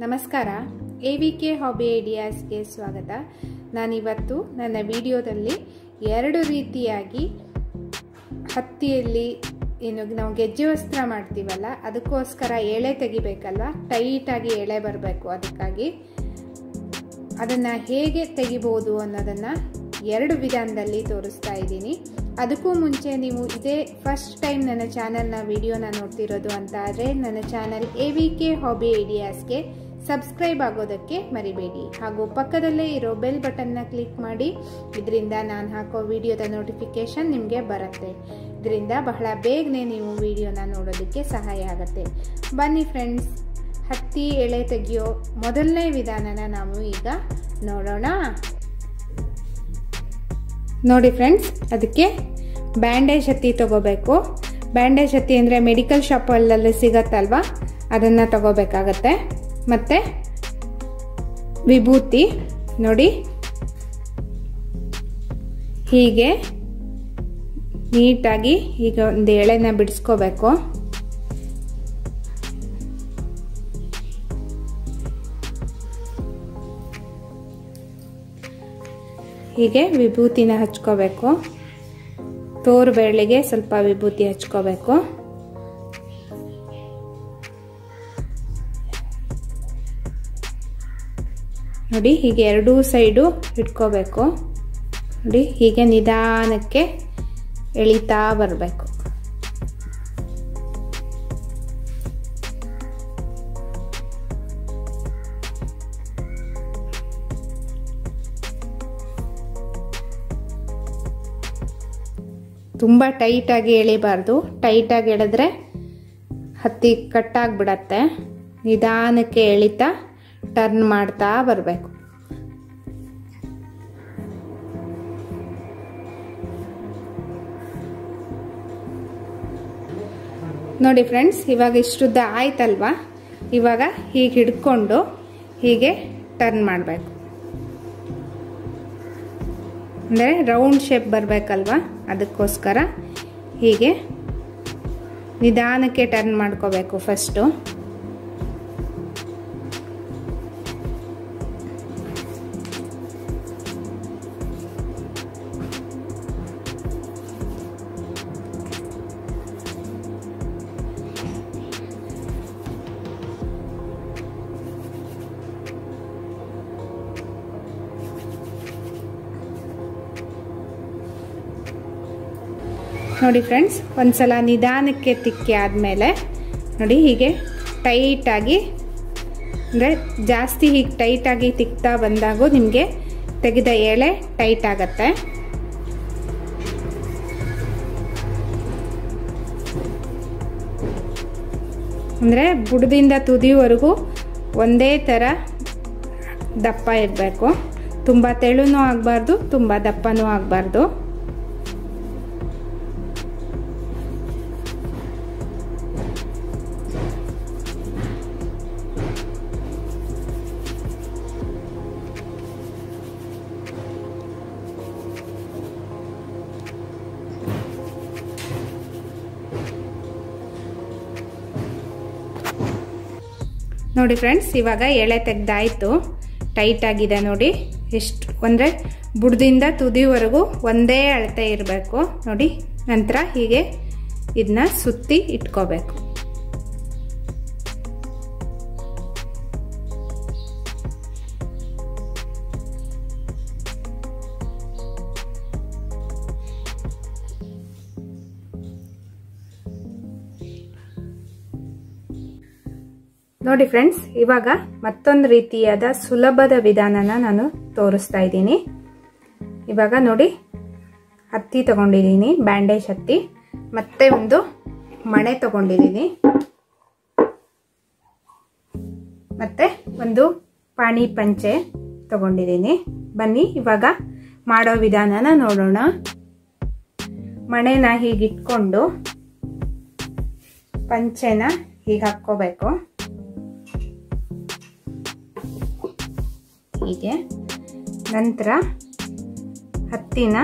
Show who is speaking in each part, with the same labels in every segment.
Speaker 1: ನಮಸ್ಕಾರ, AVK hobby ಐಡಿಯಾಸ್ಗೆ ಸ್ವಾಗತ. ನಾನಿವತ್ತು ನನ್ನ ವಿಡಿಯೋದಲ್ಲಿ ಎರಡು ರೀತಿಯಾಗಿ ಹತ್ತಿಯಲ್ಲಿ ನಾವು ಗೆಜ್ಜೆ ವಸ್ತ್ರ ಮಾಡ್ತೀವಲ್ಲ, ಅದಕ್ಕೋಸ್ಕರ ಎಳೆ ತೆಗಿಬೇಕಲ್ವ, ಟೈಟಾಗಿ ಎಳೆ ಬರಬೇಕು. ಅದಕ್ಕಾಗಿ ಅದನ್ನು ಹೇಗೆ ತೆಗಿಬೋದು ಅನ್ನೋದನ್ನು ಎರಡು ವಿಧಾನದಲ್ಲಿ ತೋರಿಸ್ತಾ ಇದ್ದೀನಿ. ಅದಕ್ಕೂ ಮುಂಚೆ ನೀವು ಇದೇ ಫಸ್ಟ್ ಟೈಮ್ ನನ್ನ ಚಾನಲ್ನ ವಿಡಿಯೋನ ನೋಡ್ತಿರೋದು ಅಂತ ಆದರೆ ನನ್ನ ಚಾನಲ್ AVK ಹಾಬಿ ಐಡಿಯಾಸ್ಗೆ ಸಬ್ಸ್ಕ್ರೈಬ್ ಆಗೋದಕ್ಕೆ ಮರಿಬೇಡಿ. ಹಾಗೂ ಪಕ್ಕದಲ್ಲೇ ಇರೋ ಬೆಲ್ ಬಟನ್ನ ಕ್ಲಿಕ್ ಮಾಡಿ. ಇದರಿಂದ ನಾನು ಹಾಕೋ ವಿಡಿಯೋದ ನೋಟಿಫಿಕೇಶನ್ ನಿಮಗೆ ಬರುತ್ತೆ. ಇದರಿಂದ ಬಹಳ ಬೇಗನೆ ನೀವು ವಿಡಿಯೋನ ನೋಡೋದಕ್ಕೆ ಸಹಾಯ ಆಗುತ್ತೆ. ಬನ್ನಿ ಫ್ರೆಂಡ್ಸ್, ಹತ್ತಿ ಎಳೆ ತೆಗೆಯೋ ಮೊದಲನೇ ವಿಧಾನನ ನಾವು ಈಗ ನೋಡೋಣ. ನೋಡಿ ಫ್ರೆಂಡ್ಸ್, ಅದಕ್ಕೆ ಬ್ಯಾಂಡೇಜ್ ಹತ್ತಿ ತಗೋಬೇಕು. ಬ್ಯಾಂಡೇಜ್ ಹತ್ತಿ ಅಂದರೆ ಮೆಡಿಕಲ್ ಶಾಪಲ್ಲಿ ಸಿಗತ್ತಲ್ವ, ಅದನ್ನು ತಗೋಬೇಕಾಗತ್ತೆ. ಮತ್ತು ವಿಭೂತಿ ನೋಡಿ, ಹೀಗೆ ನೀಟಾಗಿ ಈಗ ಒಂದು ಎಳೆನ ಬಿಡಿಸ್ಕೋಬೇಕು. ಹೀಗೆ ವಿಭೂತಿನ ಹಚ್ಕೋಬೇಕು. ತೋರು ಬೆರಳಿಗೆ ಸ್ವಲ್ಪ ವಿಭೂತಿ ಹಚ್ಕೋಬೇಕು. ನೋಡಿ, ಹೀಗೆ ಎರಡೂ ಸೈಡು ಇಟ್ಕೋಬೇಕು. ನೋಡಿ, ಹೀಗೆ ನಿಧಾನಕ್ಕೆ ಎಳಿತಾ ಬರಬೇಕು. ತುಂಬ ಟೈಟಾಗಿ ಎಳಿಬಾರ್ದು. ಟೈಟಾಗಿ ಎಳೆದ್ರೆ ಹತ್ತಿ ಕಟ್ಟಾಗ್ಬಿಡತ್ತೆ. ನಿಧಾನಕ್ಕೆ ಎಳಿತಾ ಟರ್ನ್ ಮಾಡ್ತಾ ಬರಬೇಕು. ನೋಡಿ ಫ್ರೆಂಡ್ಸ್, ಇವಾಗ ಇಷ್ಟುದ್ದ ಆಯ್ತಲ್ವಾ. ಇವಾಗ ಹೀಗೆ ಹಿಡ್ಕೊಂಡು ಹೀಗೆ ಟರ್ನ್ ಮಾಡಬೇಕು. ಅಂದರೆ ರೌಂಡ್ ಶೇಪ್ ಬರಬೇಕಲ್ವಾ, ಅದಕ್ಕೋಸ್ಕರ ಹೀಗೆ ನಿಧಾನಕ್ಕೆ ಟರ್ನ್ ಮಾಡ್ಕೋಬೇಕು ಫಸ್ಟು. ನೋಡಿ ಫ್ರೆಂಡ್ಸ್, ಒಂದ್ಸಲ ನಿಧಾನಕ್ಕೆ ತಿಕ್ಕಿ ಆದಮೇಲೆ ನೋಡಿ, ಹೀಗೆ ಟೈಟಾಗಿ, ಅಂದರೆ ಜಾಸ್ತಿ ಹೀಗೆ ಟೈಟಾಗಿ ತಿಕ್ತಾ ಬಂದಾಗೂ ನಿಮಗೆ ತೆಗೆದ ಎಳೆ ಟೈಟ್ ಆಗತ್ತೆ. ಅಂದರೆ ಬುಡದಿಂದ ತುದಿವರೆಗೂ ಒಂದೇ ಥರ ದಪ್ಪ ಇರಬೇಕು. ತುಂಬ ತೆಳುನೂ ಆಗಬಾರ್ದು, ತುಂಬ ದಪ್ಪನೂ ಆಗಬಾರ್ದು. ನೋಡಿ ಫ್ರೆಂಡ್ಸ್, ಇವಾಗ ಎಳೆ ತೆಗ್ದಾಯಿತು. ಟೈಟ್ ಆಗಿದೆ ನೋಡಿ. ಎಷ್ಟು ಅಂದರೆ ಬುಡದಿಂದ ತುದಿವರೆಗೂ ಒಂದೇ ಅಳತೆ ಇರಬೇಕು ನೋಡಿ. ನಂತರ ಹೀಗೆ ಇದನ್ನ ಸುತ್ತಿ ಇಟ್ಕೋಬೇಕು. ನೋಡಿ ಫ್ರೆಂಡ್ಸ್, ಇವಾಗ ಮತ್ತೊಂದು ರೀತಿಯಾದ ಸುಲಭದ ವಿಧಾನನ ನಾನು ತೋರಿಸ್ತಾ ಇದ್ದೀನಿ. ಇವಾಗ ನೋಡಿ, ಹತ್ತಿ ತಗೊಂಡಿದ್ದೀನಿ, ಬ್ಯಾಂಡೇಜ್ ಹತ್ತಿ, ಮತ್ತೆ ಒಂದು ಮಣೆ ತಗೊಂಡಿದ್ದೀನಿ, ಮತ್ತೆ ಒಂದು ಪಾಣಿ ಪಂಚೆ ತಗೊಂಡಿದ್ದೀನಿ. ಬನ್ನಿ ಇವಾಗ ಮಾಡೋ ವಿಧಾನನ ನೋಡೋಣ. ಮಣೆನ ಹೀಗಿಟ್ಕೊಂಡು ಪಂಚೆನ ಹೀಗೆ ಹಾಕ್ಕೋಬೇಕು. ಹೀಗೆ ನಂತರ ಹತ್ತಿನ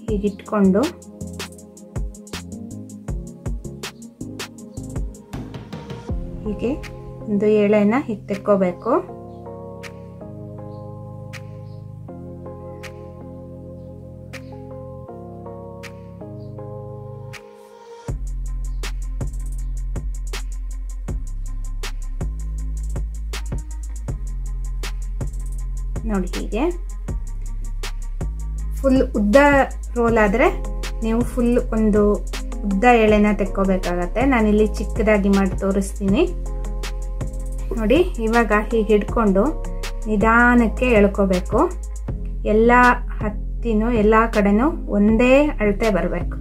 Speaker 1: ಹೀಗಿಟ್ಕೊಂಡು ಹೀಗೆ ಒಂದು ಎಳೆನ ಹೀಗೆ ತೆಕ್ಕೋಬೇಕು. ನೋಡಿ ಹೀಗೆ ಫುಲ್ ಉದ್ದ ರೋಲ್ ಆದರೆ ನೀವು ಫುಲ್ ಒಂದು ಉದ್ದ ಎಳೆನ ತೆಕ್ಕೋಬೇಕಾಗತ್ತೆ. ನಾನಿಲ್ಲಿ ಚಿಕ್ಕದಾಗಿ ಮಾಡಿ ತೋರಿಸ್ತೀನಿ ನೋಡಿ. ಇವಾಗ ಹೀಗೆ ಹಿಡ್ಕೊಂಡು ನಿಧಾನಕ್ಕೆ ಎಳ್ಕೋಬೇಕು. ಎಲ್ಲ ಹತ್ತಿನೂ ಎಲ್ಲ ಕಡೆನೂ ಒಂದೇ ಅಳತೆ ಬರಬೇಕು.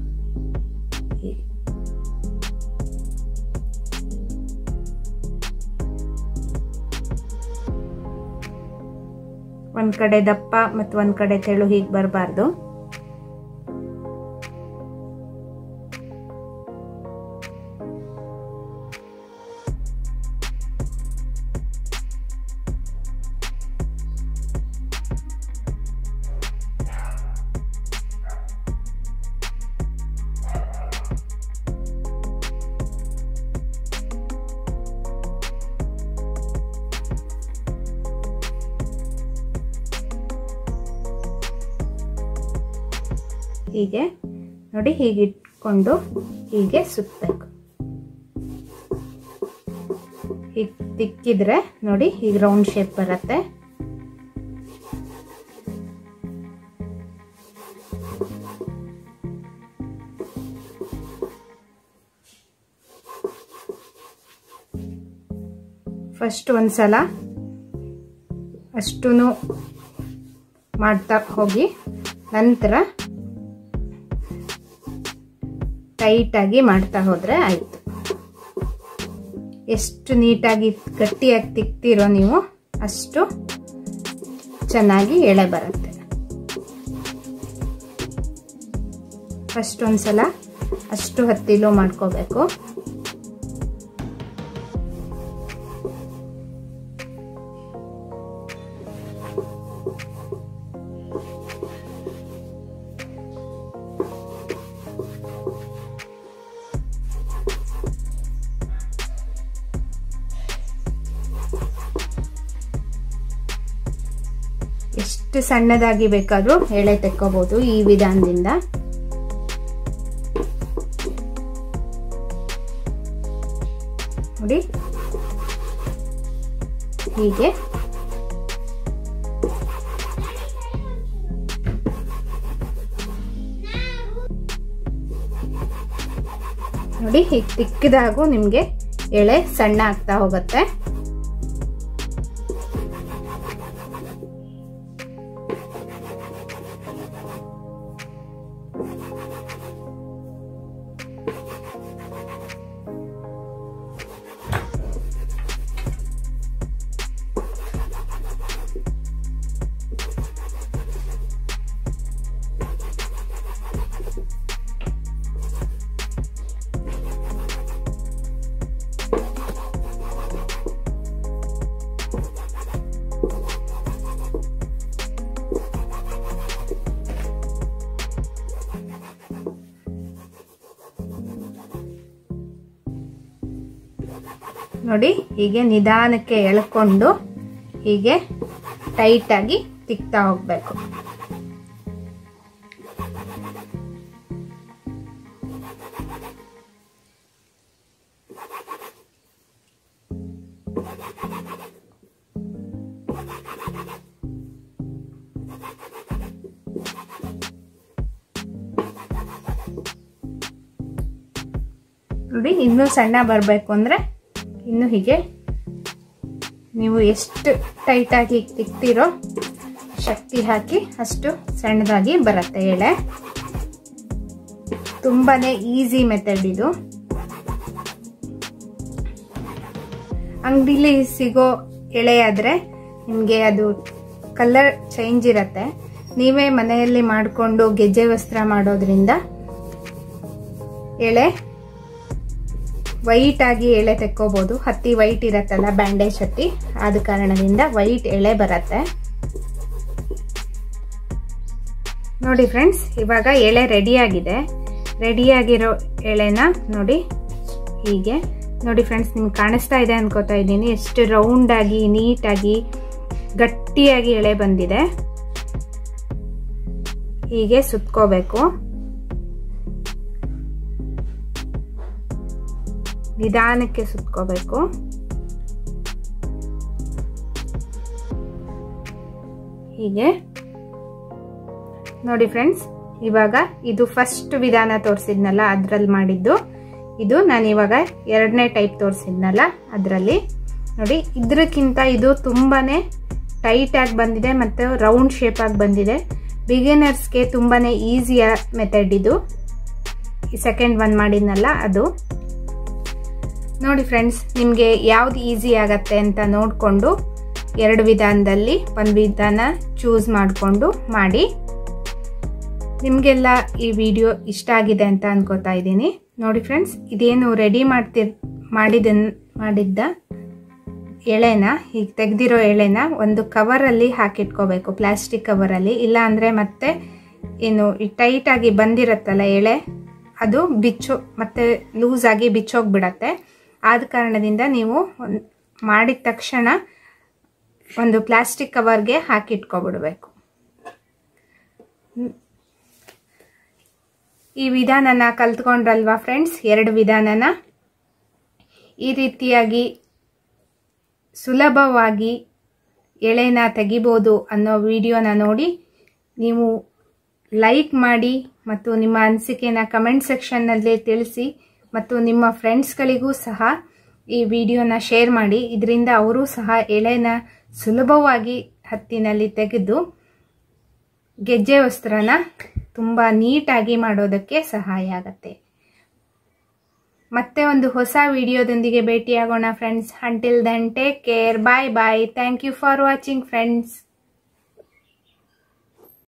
Speaker 1: ಒಂದ್ ಕಡೆ ದಪ್ಪ ಮತ್ತು ಒಂದ್ ಕಡೆ ತೆಳು ಹೀಗೆ ಬರಬಾರ್ದು. ಹೀಗೆ ನೋಡಿ, ಹೀಗೆ ಇಟ್ಕೊಂಡು ಹೀಗೆ ಸುತ್ತಬೇಕು. ಹೀಗೆ ತಿಕ್ಕಿದ್ರೆ ನೋಡಿ ಹೀಗೆ ರೌಂಡ್ ಶೇಪ್ ಬರುತ್ತೆ. ಫಸ್ಟ್ ಒಂದ್ಸಲ ಅಷ್ಟೂ ಮಾಡ್ತಾ ಹೋಗಿ, ನಂತರ ಟೈಟಾಗಿ ಮಾಡ್ತಾ ಹೋದರೆ ಆಯಿತು. ಎಷ್ಟು ನೀಟಾಗಿ ಗಟ್ಟಿಯಾಗಿ ತಿಕ್ತಿರೋ ನೀವು ಅಷ್ಟು ಚೆನ್ನಾಗಿ ಎಳೆ ಬರುತ್ತೆ. ಫಸ್ಟ್ ಒಂದ್ಸಲ ಅಷ್ಟು ಹತ್ತಿಲು ಮಾಡ್ಕೋಬೇಕು. ಎಷ್ಟು ಸಣ್ಣದಾಗಿ ಬೇಕಾದ್ರೂ ಎಳೆ ತೆಕ್ಕೋಬಹುದು ಈ ವಿಧಾನದಿಂದ. ನೋಡಿ ಹೀಗೆ ನೋಡಿ, ಹೀಗೆ ತಿಕ್ಕಿದಾಗೂ ನಿಮ್ಗೆ ಎಳೆ ಸಣ್ಣ ಆಗ್ತಾ ಹೋಗುತ್ತೆ. ನೋಡಿ ಹೀಗೆ ನಿಧಾನಕ್ಕೆ ಎಳ್ಕೊಂಡು ಹೀಗೆ ಟೈಟಾಗಿ ತಿಕ್ತಾ ಹೋಗ್ಬೇಕು. ನೋಡಿ ಇನ್ನೂ ಸಣ್ಣ ಬರಬೇಕು ಅಂದರೆ ಇನ್ನು ಹೀಗೆ ನೀವು ಎಷ್ಟು ಟೈಟಾಗಿ ತಿಕ್ತಿರೋ ಶಕ್ತಿ ಹಾಕಿ ಅಷ್ಟು ಸಣ್ಣದಾಗಿ ಬರುತ್ತೆ ಎಳೆ. ತುಂಬಾನೇ ಈಸಿ ಮೆಥಡ್ ಇದು. ಅಂಗಡಿಲಿ ಸಿಗೋ ಎಳೆ ಆದ್ರೆ ನಿಮಗೆ ಅದು ಕಲರ್ ಚೇಂಜ್ ಇರುತ್ತೆ. ನೀವೇ ಮನೆಯಲ್ಲಿ ಮಾಡಿಕೊಂಡು ಗೆಜ್ಜೆ ವಸ್ತ್ರ ಮಾಡೋದ್ರಿಂದ ಎಳೆ ವೈಟ್ ಆಗಿ ಎಳೆ ತೆಕ್ಕೋಬಹುದು. ಹತ್ತಿ ವೈಟ್ ಇರತ್ತಲ್ಲ, ಬ್ಯಾಂಡೇಜ್ ಹತ್ತಿ, ಆದ ಕಾರಣದಿಂದ ವೈಟ್ ಎಳೆ ಬರುತ್ತೆ. ನೋಡಿ ಫ್ರೆಂಡ್ಸ್, ಇವಾಗ ಎಳೆ ರೆಡಿಯಾಗಿದೆ. ರೆಡಿಯಾಗಿರೋ ಎಳೆನ ನೋಡಿ ಹೀಗೆ ನೋಡಿ ಫ್ರೆಂಡ್ಸ್, ನಿಮ್ಗೆ ಕಾಣಿಸ್ತಾ ಇದೆ ಅನ್ಕೋತಾ ಇದ್ದೀನಿ ಎಷ್ಟು ರೌಂಡಾಗಿ ನೀಟಾಗಿ ಗಟ್ಟಿಯಾಗಿ ಎಳೆ ಬಂದಿದೆ. ಹೀಗೆ ಸುತ್ಕೋಬೇಕು, ನಿಧಾನಕ್ಕೆ ಸುತ್ಕೋಬೇಕು. ಹೀಗೆ ನೋಡಿ ಫ್ರೆಂಡ್ಸ್, ಇವಾಗ ಇದು ಫಸ್ಟ್ ವಿಧಾನ ತೋರಿಸಿದ್ನಲ್ಲ ಅದ್ರಲ್ಲಿ ಮಾಡಿದ್ದು, ಇದು ನಾನು ಇವಾಗ ಎರಡನೇ ಟೈಪ್ ತೋರಿಸಿದ್ನಲ್ಲ ಅದರಲ್ಲಿ ನೋಡಿ. ಇದಕ್ಕಿಂತ ಇದು ತುಂಬಾನೇ ಟೈಟ್ ಆಗಿ ಬಂದಿದೆ ಮತ್ತು ರೌಂಡ್ ಶೇಪ್ ಆಗಿ ಬಂದಿದೆ. ಬಿಗಿನರ್ಸ್ಗೆ ತುಂಬಾನೇ ಈಸಿಯ ಮೆಥಡ್ ಇದು. ಈ ಸೆಕೆಂಡ್ ಒನ್ ಮಾಡಿದ್ನಲ್ಲ ಅದು. ನೋಡಿ ಫ್ರೆಂಡ್ಸ್, ನಿಮಗೆ ಯಾವ್ದು ಈಸಿ ಆಗತ್ತೆ ಅಂತ ನೋಡಿಕೊಂಡು ಎರಡು ವಿಧಾನದಲ್ಲಿ ಒಂದು ವಿಧಾನ ಚೂಸ್ ಮಾಡಿಕೊಂಡು ಮಾಡಿ. ನಿಮಗೆಲ್ಲ ಈ ವಿಡಿಯೋ ಇಷ್ಟ ಆಗಿದೆ ಅಂತ ಅನ್ಕೋತಾ ಇದ್ದೀನಿ. ನೋಡಿ ಫ್ರೆಂಡ್ಸ್, ಇದೇನು ರೆಡಿ ಮಾಡಿದ್ದ ಎಳೆನ, ಹೀಗೆ ತೆಗೆದಿರೋ ಎಳೆನ ಒಂದು ಕವರಲ್ಲಿ ಹಾಕಿಟ್ಕೋಬೇಕು, ಪ್ಲಾಸ್ಟಿಕ್ ಕವರಲ್ಲಿ. ಇಲ್ಲ ಅಂದರೆ ಮತ್ತೆ ಏನು ಟೈಟಾಗಿ ಬಂದಿರತ್ತಲ್ಲ ಎಳೆ, ಅದು ಮತ್ತೆ ಲೂಸಾಗಿ ಬಿಚ್ಚೋಗ್ಬಿಡತ್ತೆ. ಆದ ಕಾರಣದಿಂದ ನೀವು ಮಾಡಿದ ತಕ್ಷಣ ಒಂದು ಪ್ಲಾಸ್ಟಿಕ್ ಕವರ್ಗೆ ಹಾಕಿಟ್ಕೊಬಿಡ್ಬೇಕು. ಈ ವಿಧಾನನ ಕಲ್ತ್ಕೊಂಡ್ರಲ್ವಾ ಫ್ರೆಂಡ್ಸ್, ಎರಡು ವಿಧಾನನ ಈ ರೀತಿಯಾಗಿ ಸುಲಭವಾಗಿ ಎಳೆನ ತೆಗಿಬೋದು ಅನ್ನೋ ವಿಡಿಯೋನ ನೋಡಿ ನೀವು ಲೈಕ್ ಮಾಡಿ ಮತ್ತು ನಿಮ್ಮ ಅನಿಸಿಕೆನ ಕಮೆಂಟ್ ಸೆಕ್ಷನ್ನಲ್ಲಿ ತಿಳಿಸಿ. ಮತ್ತು ನಿಮ್ಮ ಫ್ರೆಂಡ್ಸ್ಗಳಿಗೂ ಸಹ ಈ ವಿಡಿಯೋನ ಶೇರ್ ಮಾಡಿ. ಇದರಿಂದ ಅವರು ಸಹ ಎಳೆನ ಸುಲಭವಾಗಿ ಹತ್ತಿನಲ್ಲಿ ತೆಗೆದು ಗೆಜ್ಜೆ ವಸ್ತ್ರನ ತುಂಬ ನೀಟಾಗಿ ಮಾಡೋದಕ್ಕೆ ಸಹಾಯ ಆಗುತ್ತೆ. ಮತ್ತೆ ಒಂದು ಹೊಸ ವಿಡಿಯೋದೊಂದಿಗೆ ಭೇಟಿಯಾಗೋಣ friends. Until then take care, bye bye. Thank you for watching friends.